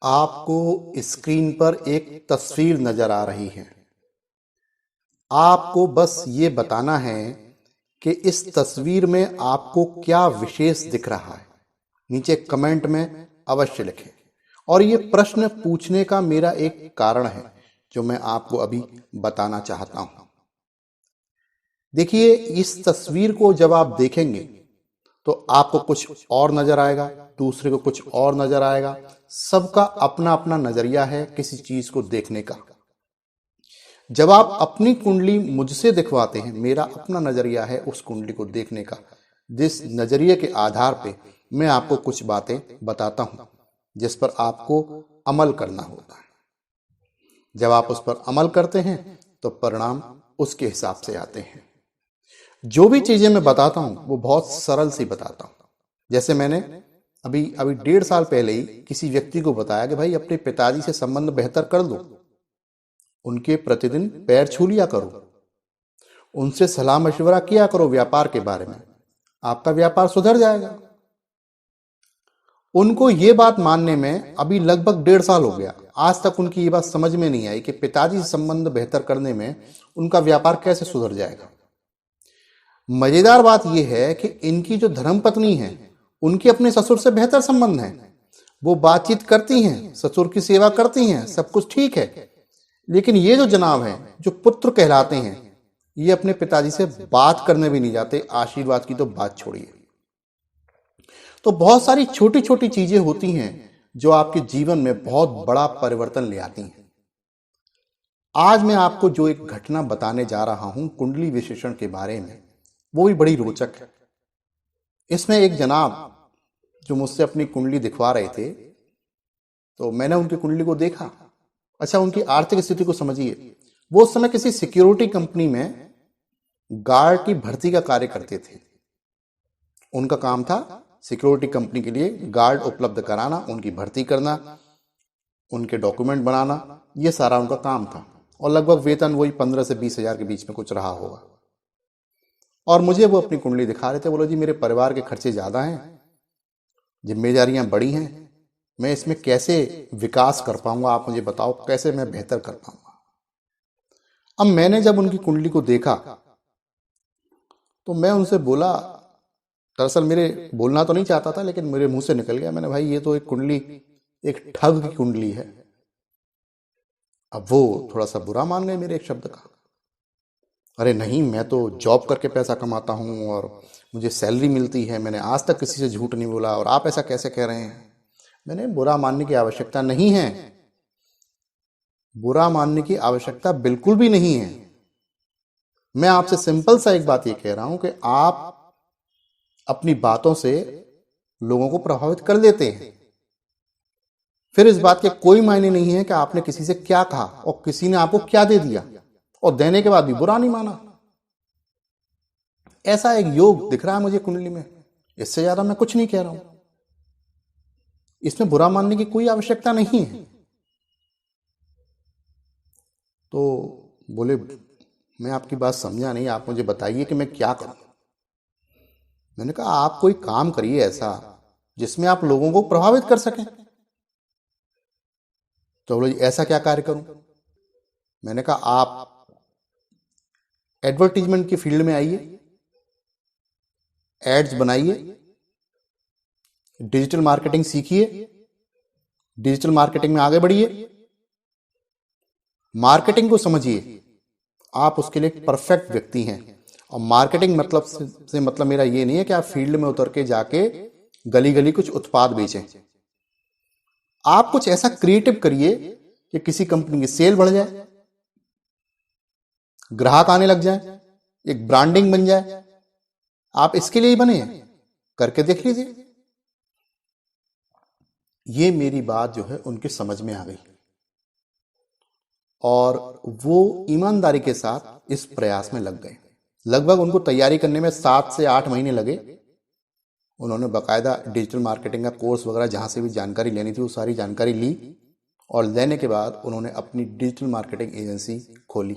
आपको स्क्रीन पर एक तस्वीर नजर आ रही है। आपको बस ये बताना है कि इस तस्वीर में आपको क्या विशेष दिख रहा है। नीचे कमेंट में अवश्य लिखें। और ये प्रश्न पूछने का मेरा एक कारण है जो मैं आपको अभी बताना चाहता हूं। देखिए, इस तस्वीर को जब आप देखेंगे तो आपको कुछ और नजर आएगा, दूसरे को कुछ और नजर आएगा। सबका अपना अपना नजरिया है किसी चीज को देखने का। जब आप अपनी कुंडली मुझसे दिखवाते हैं, मेरा अपना नजरिया है उस कुंडली को देखने का, जिस नजरिए के आधार पे मैं आपको कुछ बातें बताता हूं जिस पर आपको अमल करना होता है। जब आप उस पर अमल करते हैं तो परिणाम उसके हिसाब से आते हैं। जो भी चीजें मैं बताता हूं वो बहुत सरल सी बताता हूं। जैसे मैंने अभी अभी 1.5 साल पहले ही किसी व्यक्ति को बताया कि भाई अपने पिताजी से संबंध बेहतर कर दो, उनके प्रतिदिन पैर छू लिया करो, उनसे सलाह मशवरा किया करो व्यापार के बारे में, आपका व्यापार सुधर जाएगा। उनको ये बात मानने में अभी लगभग 1.5 साल हो गया। आज तक उनकी ये बात समझ में नहीं आई कि पिताजी से संबंध बेहतर करने में उनका व्यापार कैसे सुधर जाएगा। मजेदार बात यह है कि इनकी जो धर्मपत्नी है उनके अपने ससुर से बेहतर संबंध है। वो बातचीत करती हैं, ससुर की सेवा करती हैं, सब कुछ ठीक है। लेकिन ये जो जनाब हैं, जो पुत्र कहलाते हैं, ये अपने पिताजी से बात करने भी नहीं जाते, आशीर्वाद की तो बात छोड़िए। तो बहुत सारी छोटी छोटी चीजें होती हैं जो आपके जीवन में बहुत बड़ा परिवर्तन ले आती हैं। आज मैं आपको जो एक घटना बताने जा रहा हूं कुंडली विश्लेषण के बारे में, वो भी बड़ी रोचक है। इसमें एक जनाब जो मुझसे अपनी कुंडली दिखवा रहे थे, तो मैंने उनकी कुंडली को देखा। अच्छा, उनकी आर्थिक स्थिति को समझिए। वो उस समय किसी सिक्योरिटी कंपनी में गार्ड की भर्ती का कार्य करते थे। उनका काम था सिक्योरिटी कंपनी के लिए गार्ड उपलब्ध कराना, उनकी भर्ती करना, उनके डॉक्यूमेंट बनाना, ये सारा उनका काम था। और लगभग वेतन वही 15 से 20 हजार के बीच में कुछ रहा होगा। और मुझे वो अपनी कुंडली दिखा रहे थे। बोलो जी, मेरे परिवार के खर्चे ज्यादा हैं, जिम्मेदारियां बड़ी हैं, मैं इसमें कैसे विकास कर पाऊंगा, आप मुझे बताओ कैसे मैं बेहतर कर पाऊंगा। अब मैंने जब उनकी कुंडली को देखा तो मैं उनसे बोला, दरअसल मेरे बोलना तो नहीं चाहता था लेकिन मेरे मुंह से निकल गया। मैंने, भाई ये तो एक कुंडली एक ठग की कुंडली है। अब वो थोड़ा सा बुरा मान गए मेरे एक शब्द का। अरे नहीं, मैं तो जॉब करके पैसा कमाता हूं और मुझे सैलरी मिलती है, मैंने आज तक किसी से झूठ नहीं बोला, और आप ऐसा कैसे कह रहे हैं। मैंने, बुरा मानने की आवश्यकता नहीं है, बुरा मानने की आवश्यकता बिल्कुल भी नहीं है। मैं आपसे सिंपल सा एक बात ये कह रहा हूं कि आप अपनी बातों से लोगों को प्रभावित कर देते हैं। फिर इस बात के कोई मायने नहीं है कि आपने किसी से क्या कहा और किसी ने आपको क्या दे दिया, और देने के बाद भी बुरा नहीं माना। ऐसा एक योग दिख रहा है मुझे कुंडली में। इससे ज्यादा मैं कुछ नहीं कह रहा हूं। इसमें बुरा मानने की कोई आवश्यकता नहीं है। तो बोले, मैं आपकी बात समझा नहीं, आप मुझे बताइए कि मैं क्या करूं। मैंने कहा, आप कोई काम करिए ऐसा जिसमें आप लोगों को प्रभावित कर सकें। तो बोले, ऐसा क्या कार्य करूं। मैंने कहा, आप एडवर्टीजमेंट की फील्ड में आइए, एड्स बनाइए, डिजिटल मार्केटिंग सीखिए, डिजिटल मार्केटिंग में आगे बढ़िए, मार्केटिंग को समझिए। आप उसके लिए एक परफेक्ट व्यक्ति हैं। और मार्केटिंग मतलब से मतलब मेरा ये नहीं है कि आप फील्ड में उतर के जाके गली गली कुछ उत्पाद बेचें। आप कुछ ऐसा क्रिएटिव करिए कि किसी कंपनी की सेल बढ़ जाए, ग्राहक आने लग जाए, एक ब्रांडिंग बन जाए। आप इसके लिए ही बने हैं, करके देख लीजिए। ये मेरी बात जो है उनके समझ में आ गई और वो ईमानदारी के साथ इस प्रयास में लग गए। लगभग उनको तैयारी करने में 7 से 8 महीने लगे। उन्होंने बाकायदा डिजिटल मार्केटिंग का कोर्स वगैरह जहां से भी जानकारी लेनी थी वो सारी जानकारी ली, और लेने के बाद उन्होंने अपनी डिजिटल मार्केटिंग एजेंसी खोली।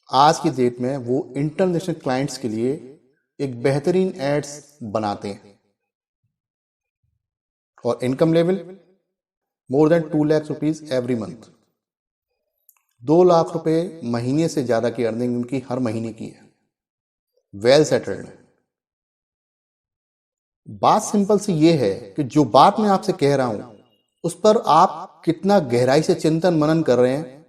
आज की डेट में वो इंटरनेशनल क्लाइंट्स के लिए एक बेहतरीन एड्स बनाते हैं। और income level more than 2 lakh rupees every month. 2 lakh रुपए महीने से ज्यादा की अर्निंग उनकी हर महीने की है। वेल सेटल्ड है। बात सिंपल सी ये है कि जो बात मैं आपसे कह रहा हूं उस पर आप कितना गहराई से चिंतन मनन कर रहे हैं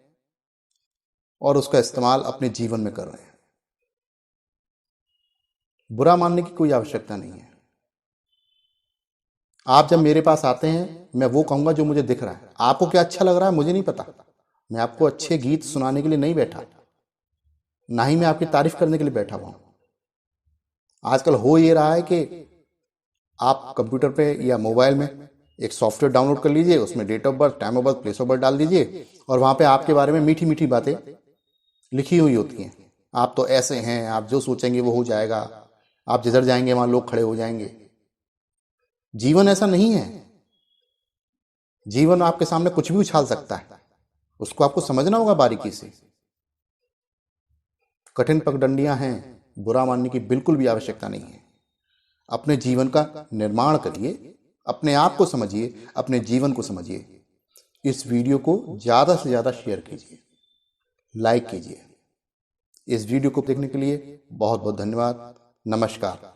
और उसका इस्तेमाल अपने जीवन में कर रहे हैं। बुरा मानने की कोई आवश्यकता नहीं है। आप जब मेरे पास आते हैं मैं वो कहूंगा जो मुझे दिख रहा है। आपको क्या अच्छा लग रहा है मुझे नहीं पता। मैं आपको अच्छे गीत सुनाने के लिए नहीं बैठा, ना ही मैं आपकी तारीफ करने के लिए बैठा हुआ हूं। आजकल हो ये रहा है कि आप कंप्यूटर पे या मोबाइल में एक सॉफ्टवेयर डाउनलोड कर लीजिए, उसमें date of birth, time of birth, place of birth डाल दीजिए और वहां पे आपके बारे में मीठी मीठी बातें लिखी हुई होती हैं। आप तो ऐसे हैं, आप जो सोचेंगे वो हो जाएगा, आप जिधर जाएंगे वहां लोग खड़े हो जाएंगे। जीवन ऐसा नहीं है। जीवन आपके सामने कुछ भी उछाल सकता है, उसको आपको समझना होगा बारीकी से। कठिन पगडंडियां हैं, बुरा मानने की बिल्कुल भी आवश्यकता नहीं है। अपने जीवन का निर्माण करिए, अपने आप को समझिए, अपने जीवन को समझिए। इस वीडियो को ज्यादा से ज्यादा शेयर कीजिए, लाइक कीजिए। इस वीडियो को देखने के लिए बहुत बहुत धन्यवाद। नमस्कार।